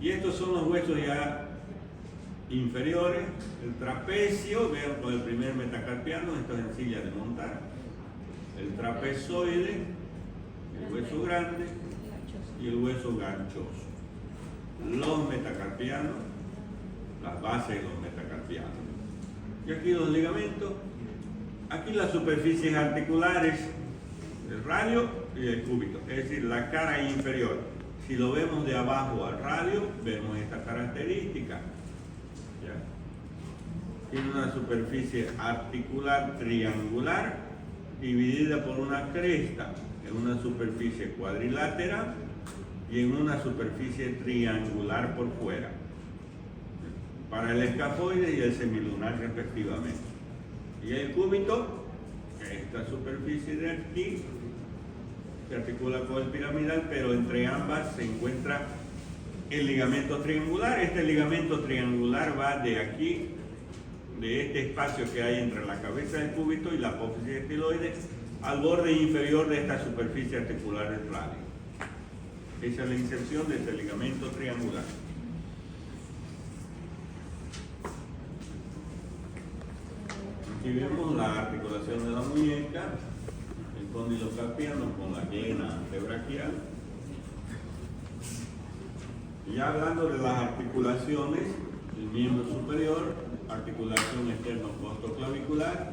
Y estos son los huesos ya inferiores. El trapecio, vean con el primer metacarpiano, esto es sencilla de montar. El trapezoide, el hueso grande y el hueso ganchoso. Los metacarpianos, las bases de los metacarpianos. Y aquí los ligamentos, aquí las superficies articulares, el radio y el cúbito, es decir, la cara inferior. Si lo vemos de abajo al radio, vemos esta característica. ¿Ya? Tiene una superficie articular triangular dividida por una cresta en una superficie cuadrilátera y en una superficie triangular por fuera, para el escafoide y el semilunar respectivamente. Y el cúbito, esta superficie de aquí, se articula con el piramidal, pero entre ambas se encuentra el ligamento triangular. Este ligamento triangular va de aquí, de este espacio que hay entre la cabeza del cúbito y la apófisis estiloide, al borde inferior de esta superficie articular del radio. Esa es la inserción de este ligamento triangular. Aquí vemos la articulación de la muñeca, el cóndilo carpiano con la glena antebraquial. Ya hablando de las articulaciones, el miembro superior, articulación externo-costoclavicular,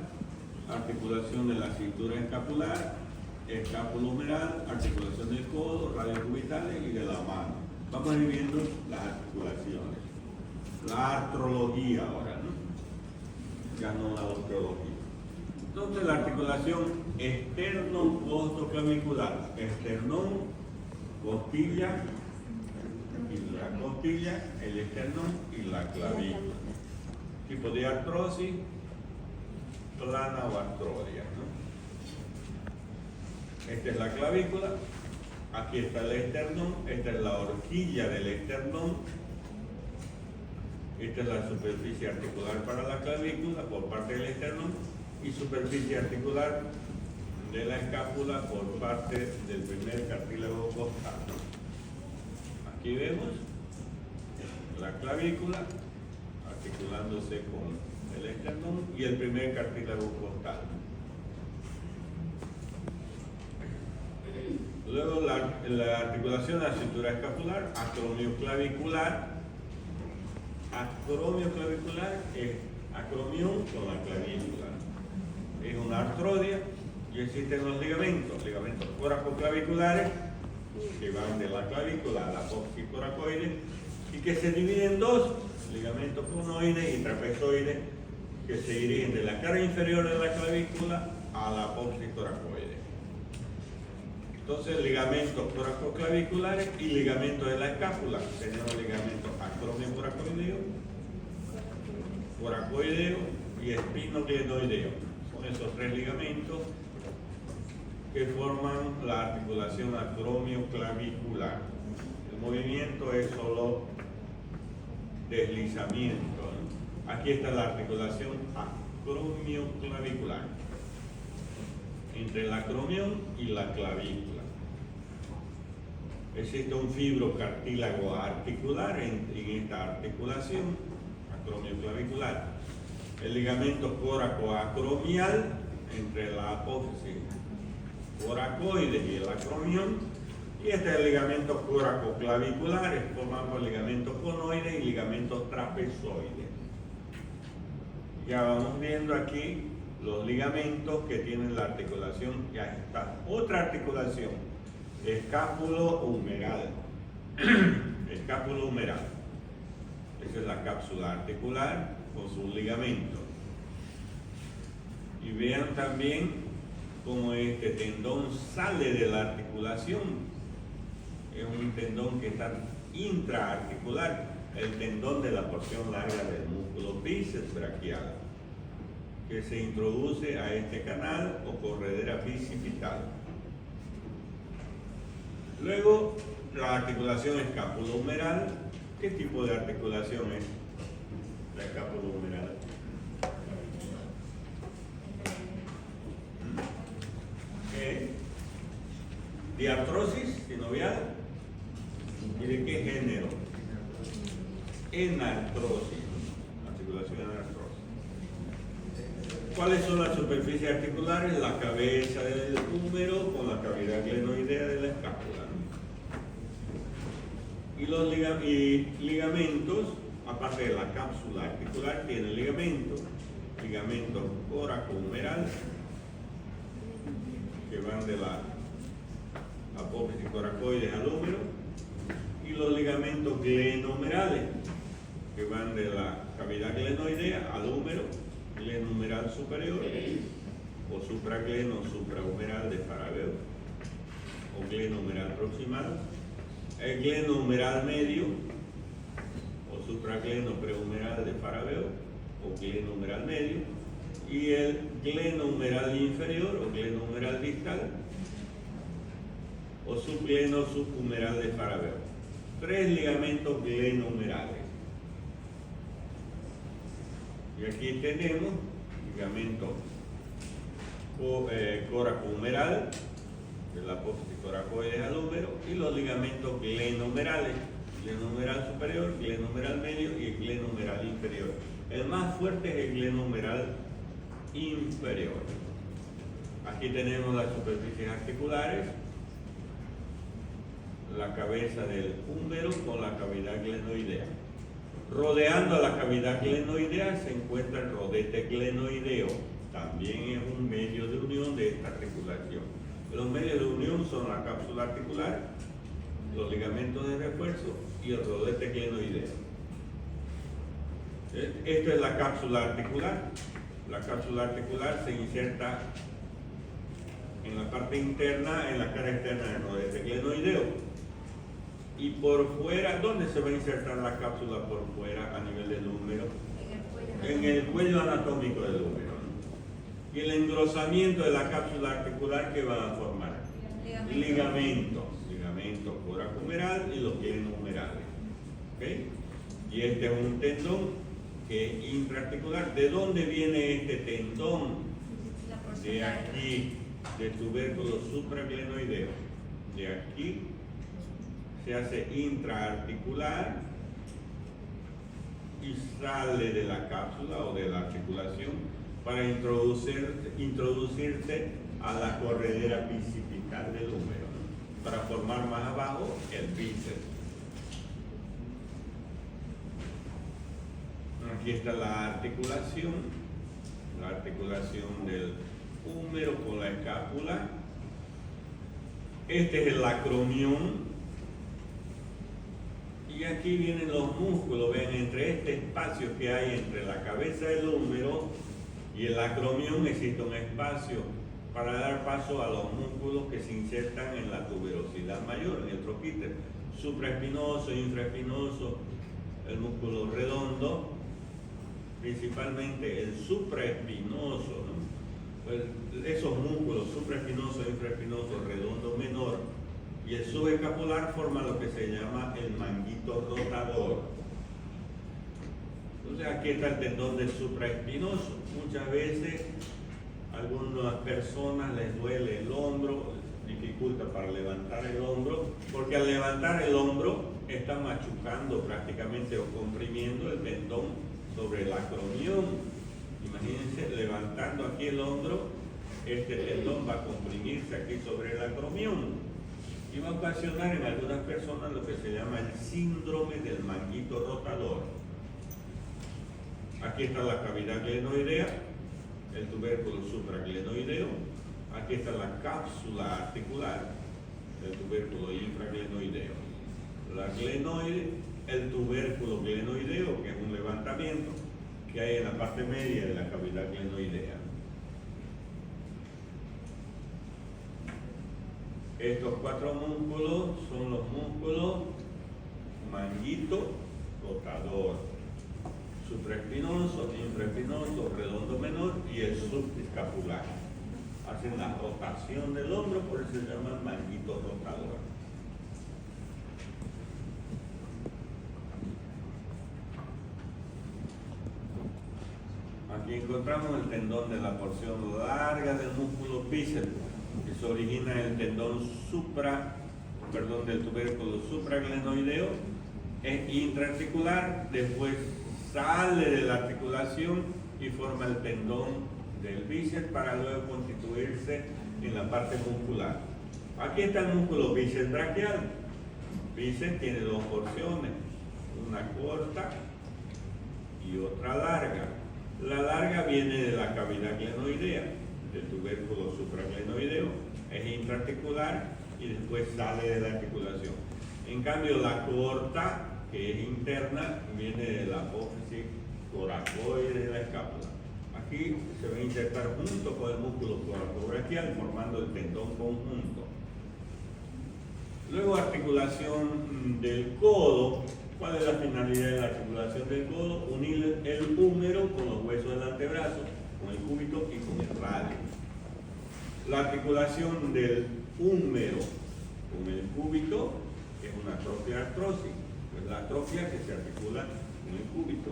articulación de la cintura escapular, escapulohumeral, articulación del codo, radiocubitales y de la mano. Vamos a ir viendo las articulaciones. La artrología ahora, ¿no? Ya no la osteología. Entonces la articulación externo-costoclavicular, esternón, costilla, y la costilla, el esternón y la clavícula. Tipo de artrosis, plana o artrodia, ¿no? Esta es la clavícula, aquí está el esternón, esta es la horquilla del esternón, esta es la superficie articular para la clavícula por parte del esternón y superficie articular de la escápula por parte del primer cartílago costal. Aquí vemos la clavícula articulándose con el esternón y el primer cartílago costal. Luego la articulación de la cintura escapular, acromioclavicular. Acromioclavicular es acromión con la clavícula. Es una artrodia y existen los ligamentos coracoclaviculares que van de la clavícula a la apófisis coracoide y que se dividen en dos, ligamentos conoides y trapezoides, que se dirigen de la cara inferior de la clavícula a la apófisis coracoide. Entonces, ligamentos coracoclaviculares y ligamentos de la escápula. Tenemos ligamentos acromio-coracoideo, coracoideo y espinoglenoideo. Son esos tres ligamentos que forman la articulación acromioclavicular. El movimiento es solo deslizamiento, ¿no? Aquí está la articulación acromioclavicular entre el acromión y la clavícula. Existe un fibrocartílago articular en esta articulación acromioclavicular. El ligamento coracoacromial entre la apófisis coracoide y el acromión, y este es el ligamento coracoclavicular, formado por ligamentos conoides y ligamentos trapezoides. Ya vamos viendo aquí los ligamentos que tienen la articulación. Ya está otra articulación, escápulo-humeral. Escápulo-humeral. Esa es la cápsula articular con sus ligamentos. Y vean también cómo este tendón sale de la articulación. Es un tendón que está intraarticular, el tendón de la porción larga del músculo bíceps braquial, que se introduce a este canal o corredera bicipital. Luego, la articulación escapulohumeral. ¿Qué tipo de articulación es la escapulohumeral? ¿De artrosis sinovial? ¿Y de qué género? Enartrosis. Articulación enartrosis. ¿Cuáles son las superficies articulares? La cabeza del húmero con la cavidad glenoidea de la escápula. Y los ligamentos, aparte de la cápsula articular, tiene ligamentos coracohumeral, que van de la apófisis coracoides al húmero, y los ligamentos glenohumerales, que van de la cavidad glenoidea al húmero, glenohumeral superior, o supragleno suprahumeral de Faraveo, o glenohumeral proximal, el glenohumeral medio, o supragleno prehumeral de Faraveo, o glenohumeral medio, y el glenohumeral inferior, o glenohumeral distal, o subgleno subhumeral de Faraveo. Tres ligamentos glenohumerales. Y aquí tenemos ligamento coracohumeral, de la apófisis coracoides al húmero, y los ligamentos glenohumerales, glenohumeral superior, glenohumeral medio y el glenohumeral inferior. El más fuerte es el glenohumeral inferior. Aquí tenemos las superficies articulares, la cabeza del húmero con la cavidad glenoidea. Rodeando a la cavidad glenoidea se encuentra el rodete glenoideo. También es un medio de unión de esta articulación. Los medios de unión son la cápsula articular, los ligamentos de refuerzo y el rodete glenoideo. Esta es la cápsula articular. La cápsula articular se inserta en la parte interna, en la cara externa del rodete glenoideo. Y por fuera, ¿dónde se va a insertar la cápsula por fuera a nivel del húmero? En el cuello anatómico del húmero. Y el engrosamiento de la cápsula articular, que va a formar ligamentos corahumeral y los glenohumerales. ¿Okay? Y este es un tendón que es intraarticular. ¿De dónde viene este tendón? De aquí, del tubérculo supraglenoideo. De aquí se hace intraarticular y sale de la cápsula o de la articulación para introducirse a la corredera bicipital del húmero, ¿no? Para formar más abajo el bíceps. Aquí está la articulación del húmero con la escápula. Este es el acromión. Y aquí vienen los músculos. Vean, entre este espacio que hay entre la cabeza del húmero y el acromión existe un espacio para dar paso a los músculos que se insertan en la tuberosidad mayor, en el troquíter, supraespinoso, infraespinoso, el músculo redondo, principalmente el supraespinoso, ¿no? Pues esos músculos, supraespinoso, infraespinoso, redondo menor, y el subescapular forma lo que se llama el manguito rotador. Entonces aquí está el tendón del supraespinoso. Muchas veces a algunas personas les duele el hombro, dificulta para levantar el hombro, porque al levantar el hombro está machucando prácticamente o comprimiendo el tendón sobre el acromión. Imagínense levantando aquí el hombro, este tendón va a comprimirse aquí sobre el acromión y va a ocasionar en algunas personas lo que se llama el síndrome del manguito rotador. Aquí está la cavidad glenoidea, el tubérculo supraglenoideo. Aquí está la cápsula articular, el tubérculo infraglenoideo. La glenoide, el tubérculo glenoideo, que es un levantamiento que hay en la parte media de la cavidad glenoidea. Estos cuatro músculos son los músculos manguito rotador, supraespinoso, infraespinoso, redondo menor y el subescapular. Hacen la rotación del hombro, por eso se llama manguito rotador. Aquí encontramos el tendón de la porción larga del músculo bíceps, que se origina en el tendón del tubérculo supraglenoideo, es intraarticular, después sale de la articulación y forma el tendón del bíceps para luego constituirse en la parte muscular. Aquí está el músculo bíceps braquial. Bíceps tiene dos porciones, una corta y otra larga. La larga viene de la cavidad glenoidea, del tubérculo supraglenoideo, es intraarticular y después sale de la articulación. En cambio, la corta, que es interna, viene de la apófisis toracoide de la escápula. Aquí se va a insertar junto con el músculo toracobraquial, formando el tendón conjunto. Luego, articulación del codo. ¿Cuál es la finalidad de la articulación del codo? Unir el húmero con los huesos del antebrazo, con el cúbito y con el radio. La articulación del húmero con el cúbito es una atrofia artrosis, pues la atrofia que se articula con el cúbito.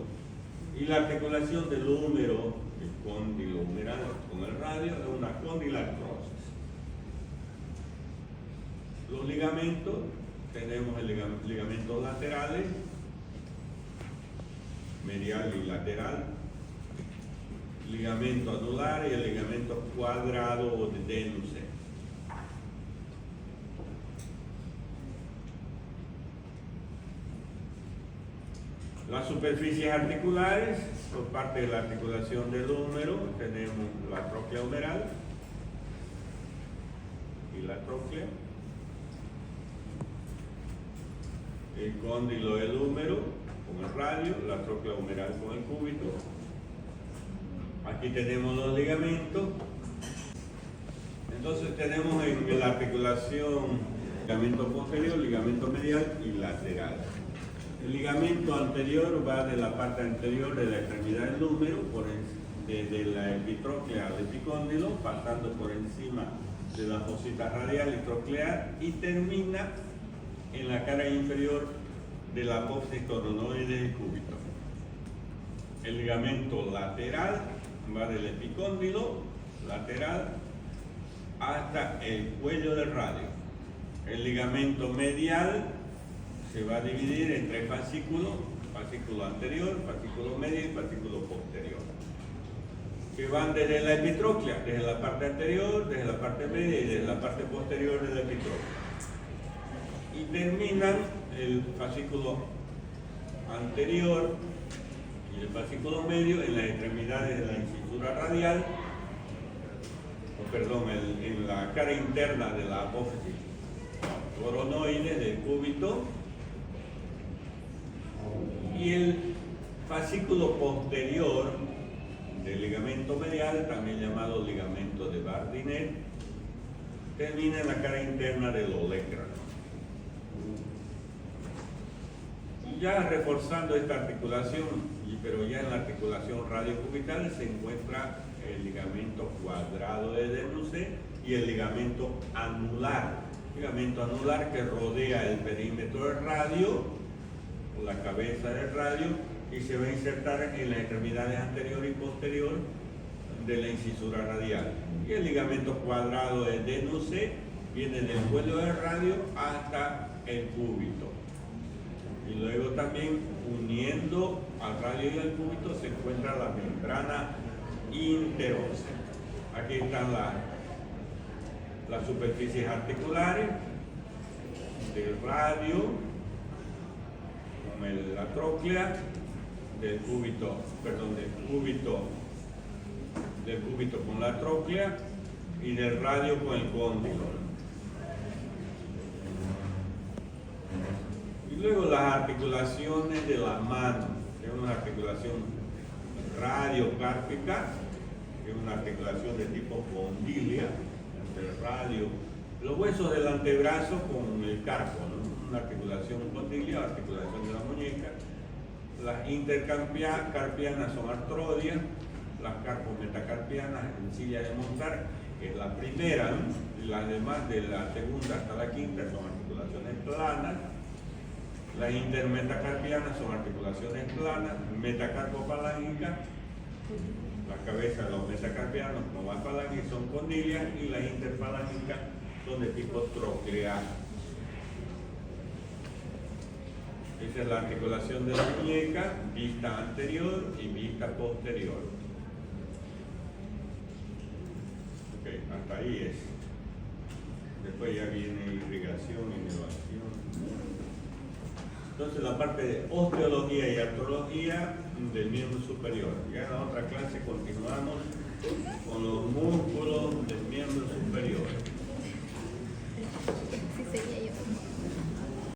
Y la articulación del húmero, el cóndilo humeral con el radio, es una condilartrosis. Los ligamentos, tenemos el ligamentos laterales, medial y lateral, ligamento anular y el ligamento cuadrado o de Denuse. Las superficies articulares, por parte de la articulación del húmero, tenemos la tróclea humeral y la tróclea, el cóndilo del húmero con el radio, la tróclea humeral con el cúbito. Aquí tenemos los ligamentos. Entonces tenemos en la articulación ligamento posterior, ligamento medial y lateral. El ligamento anterior va de la parte anterior de la extremidad del húmero, desde la epitróclea al epicóndilo, pasando por encima de la fosita radial y troclear, y termina en la cara inferior de la apófisis coronoide y cúbito. El ligamento lateral va del epicóndilo lateral hasta el cuello del radio. El ligamento medial se va a dividir en 3 fascículos: fascículo anterior, fascículo medio y fascículo posterior, que van desde la epitróclea, desde la parte anterior, desde la parte media y desde la parte posterior de la epitróclea, y terminan el fascículo anterior y el fascículo medio en las extremidades de la incisura radial, en la cara interna de la apófisis coronoide del cúbito, y el fascículo posterior del ligamento medial, también llamado ligamento de Bardinet, termina en la cara interna del olecrano. Ya reforzando esta articulación, pero ya en la articulación radiocubital, se encuentra el ligamento cuadrado de Denuse y el ligamento anular que rodea el perímetro del radio, la cabeza del radio, y se va a insertar en las extremidades anterior y posterior de la incisura radial. Y el ligamento cuadrado de Denuse viene del cuello del radio hasta el cúbito. Y luego también, uniendo al radio y al cúbito, se encuentra la membrana interósea. Aquí están las superficies articulares del radio con la tróclea, del cúbito con la tróclea y del radio con el cóndilo. Y luego las articulaciones de la mano, que es una articulación radiocárpica, que es una articulación de tipo condilia, entre el radio, los huesos del antebrazo con el carpo, ¿no? Una articulación condilia, articulación de la muñeca. Las intercarpianas son artrodias, las carpometacarpianas en silla de montar, que es la primera, ¿no? Y las demás de la segunda hasta la quinta son articulaciones planas. Las intermetacarpianas son articulaciones planas, metacarpofalángicas, la cabeza de los metacarpianos como las falanges son condilias, y las interfalángicas son de tipo troclear. Esa es la articulación de la muñeca, vista anterior y vista posterior. Ok, hasta ahí es. Después ya viene irrigación, inervación. Entonces la parte de osteología y artrología del miembro superior. Ya en la otra clase continuamos con los músculos del miembro superior. Sí, sería yo.